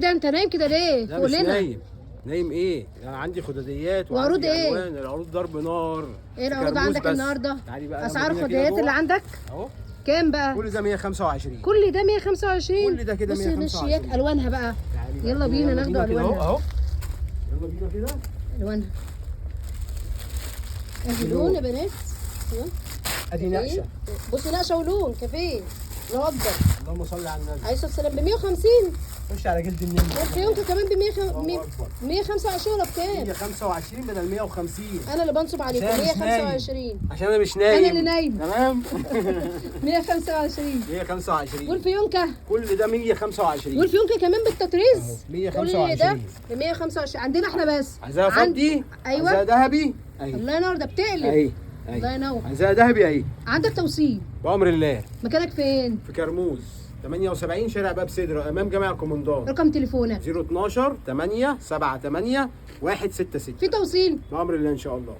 ده انت نايم كده ليه؟ لا فوق مش لنا. نايم. نايم ايه؟ انا عندي خداديات وعروض وعندي ايه؟ الوان. العروض ضرب نار. ايه في العروض كرموز عندك بس. النهارده؟ تعالي بقى يلا اسعار بينا كده الخداديات اللي جوه. عندك اهو كام بقى؟ كل ده 125. كل ده 125. كل ده كده بص 125. الشياك الوانها بقى. تعالي بقى يلا كده، بينا يلا ناخدوا كده اهو الوانها. اهو. يلا بينا كده. الوانها ادي لون. لون يا بنات. ادي نقشه. بصي نقشه ولون كافيه نقدر. اللهم صل على النبي. عليه الصلاه والسلام ب 150. خش على جلد النمر. والفيونكه كمان ب الله أكبر. 125 ولا بكام؟ 125 بدل 150. انا اللي بنصب عليكم عشان مش 125. عشان انا مش نايم. أنا اللي نايم. تمام. 125. 125. والفيونكه كل ده 125. والفيونكه كمان بالتطريز. أهو، كل 125. ده ب 125 عندنا احنا بس. عايزاها فضي؟ ايوه. عايزاها ذهبي؟ اهي. الله ينور ده بتقلب. اهي. الله ينور. عايزاها ذهبي اهي. عندك توصيل. بأمر الله. مكانك فين؟ في كرموز 78 شارع باب سدرة امام جامع الكومندان. رقم تليفونك 012 8 78 166. في توصيل. بأمر الله ان شاء الله.